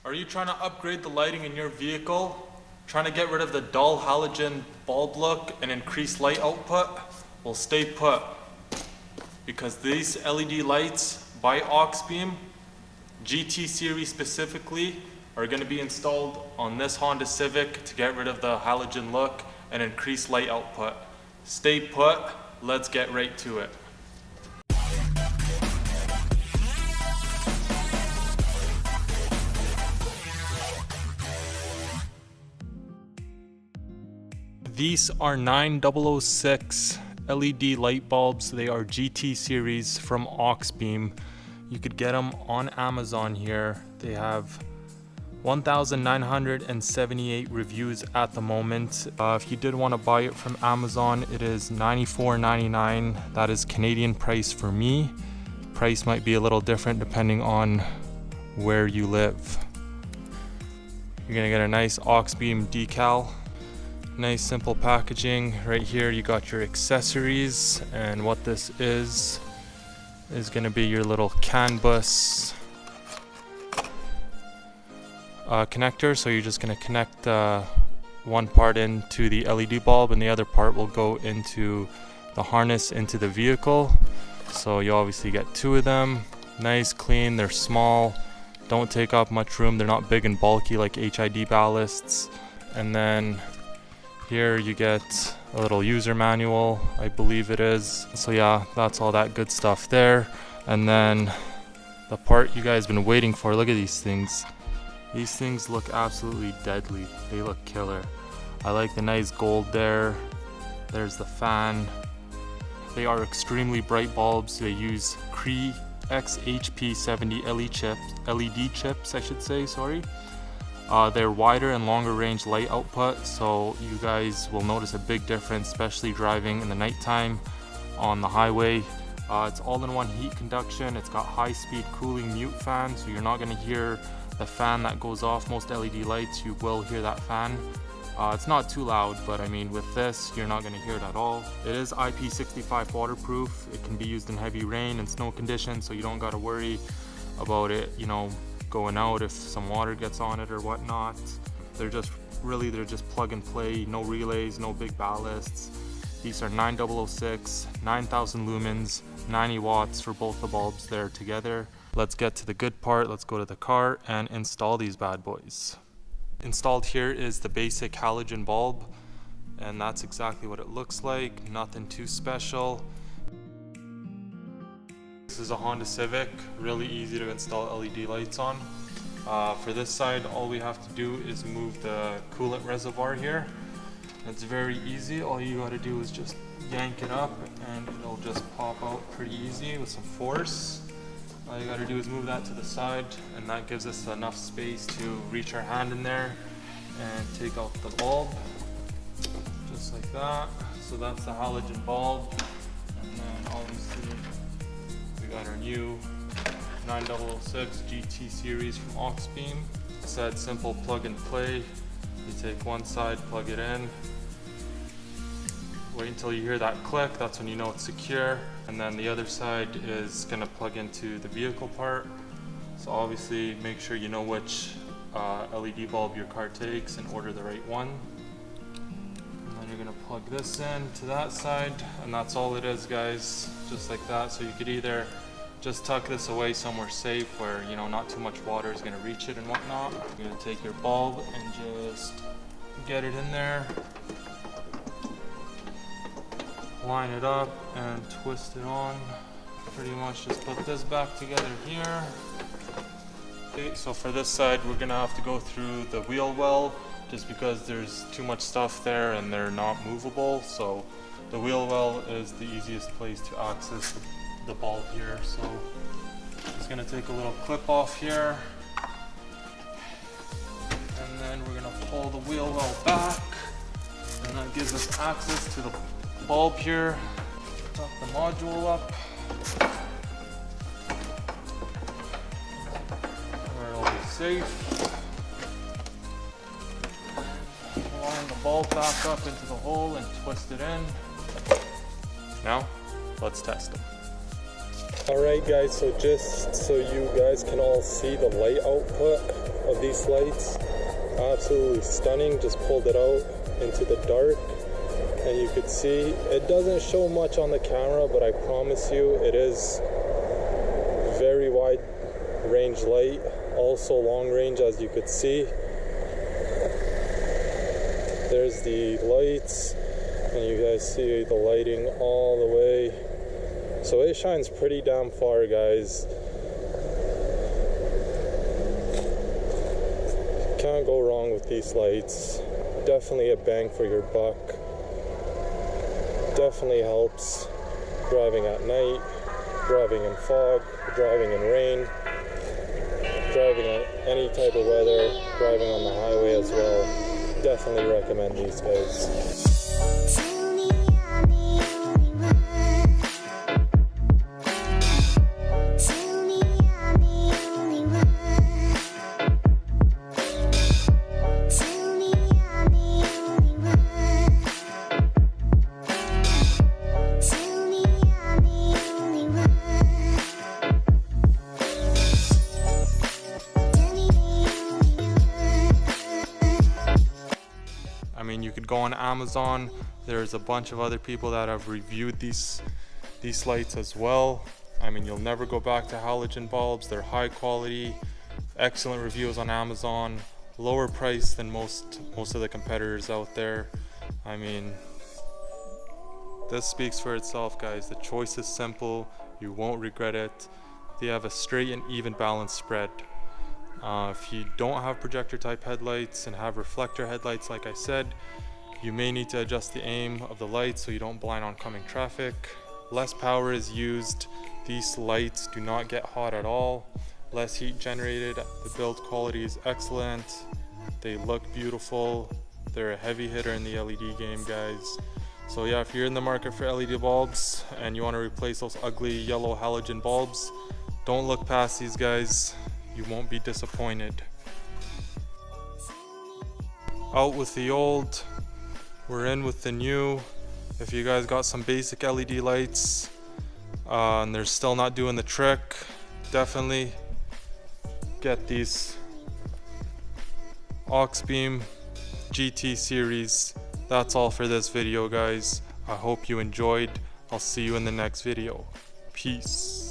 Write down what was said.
Are you trying to upgrade the lighting in your vehicle? Trying to get rid of the dull halogen bulb look and increase light output? Well, stay put. Because these LED lights by Auxbeam, GT series specifically, are going to be installed on this Honda Civic to get rid of the halogen look and increase light output. Stay put, let's get right to it. These are 9006 LED light bulbs. They are GT series from Auxbeam. You could get them on Amazon here. They have 1,978 reviews at the moment. If you did want to buy it from Amazon, it is $94.99. That is Canadian price for me. Price might be a little different depending on where you live. You're gonna get a nice Auxbeam decal. Nice simple packaging. Right here you got your accessories, and what this is going to be your little CAN bus connector. So you're just going to connect one part into the LED bulb and the other part will go into the harness into the vehicle. So you obviously get two of them. Nice, clean, they're small, don't take up much room, they're not big and bulky like HID ballasts. And then here you get a little user manual, I believe it is. So yeah, that's all that good stuff there. And then the part you guys been waiting for, look at these things. These things look absolutely deadly. They look killer. I like the nice gold there. There's the fan. They are extremely bright bulbs. They use Cree XHP70 LED chips, I should say, sorry. They're wider and longer range light output, so you guys will notice a big difference, especially driving in the nighttime on the highway. It's all-in-one heat conduction. It's got high-speed cooling mute fan, so you're not going to hear the fan that goes off. Most LED lights, you will hear that fan. It's not too loud, but I mean, with this, you're not going to hear it at all. It is IP65 waterproof. It can be used in heavy rain and snow conditions, so you don't got to worry about it, you know, going out if some water gets on it or whatnot. They're just plug and play, no relays, no big ballasts. These are 9006, 9000 lumens, 90 watts for both the bulbs there together. Let's get to the good part. Let's go to the car and install these bad boys. Installed here is the basic halogen bulb, and that's exactly what it looks like. Nothing too special. This is a Honda Civic, really easy to install LED lights on. For this side, all we have to do is move the coolant reservoir here. It's very easy. All you gotta do is just yank it up and it'll just pop out pretty easy with some force. All you gotta do is move that to the side, and that gives us enough space to reach our hand in there and take out the bulb, just like that. So that's the halogen bulb, and then obviously we got our new 9006 GT series from Auxbeam. It's that simple plug and play. You take one side, plug it in, wait until you hear that click, that's when you know it's secure. And then the other side is going to plug into the vehicle part. So obviously make sure you know which LED bulb your car takes and order the right one. And then you're going to plug this in to that side, and that's all it is, guys, just like that. So you could either just tuck this away somewhere safe where, you know, not too much water is going to reach it and whatnot. You're going to take your bulb and just get it in there, line it up and twist it on. Pretty much just put this back together here. Okay, so for this side we're gonna have to go through the wheel well, just because there's too much stuff there and they're not movable. So the wheel well is the easiest place to access the bulb here. So just gonna take a little clip off here, and then we're gonna pull the wheel well back, and that gives us access to the bulb here. Tuck the module up where it'll be safe. Line the bulb back up into the hole and twist it in. Now, let's test them. Alright guys, so just so you guys can all see the light output, of these lights. Absolutely stunning. Just pulled it out into the dark and you could see it doesn't show much on the camera, but I promise you it is very wide range light, also long range, as you could see. There's the lights and you guys see the lighting all the way, so it shines pretty damn far, guys. Can't go wrong with these lights. Definitely a bang for your buck. Definitely helps driving at night, driving in fog, driving in rain, driving in any type of weather, driving on the highway as well. Definitely recommend these guys. I mean, you could go on Amazon. There's a bunch of other people that have reviewed these lights as well. I mean, you'll never go back to halogen bulbs. They're high quality, excellent reviews on Amazon, lower price than most of the competitors out there. I mean, this speaks for itself, guys. The choice is simple. You won't regret it. They have a straight and even balanced spread. If you don't have projector type headlights and have reflector headlights, like I said, you may need to adjust the aim of the lights so you don't blind oncoming traffic. Less power is used. These lights do not get hot at all. Less heat generated. The build quality is excellent. They look beautiful. They're a heavy hitter in the LED game, guys. So yeah, if you're in the market for LED bulbs and you want to replace those ugly yellow halogen bulbs, don't look past these guys. You won't be disappointed. Out with the old, we're in with the new. If you guys got some basic LED lights and they're still not doing the trick, definitely get these Auxbeam GT series. That's all for this video, guys. I hope you enjoyed. I'll see you in the next video. Peace.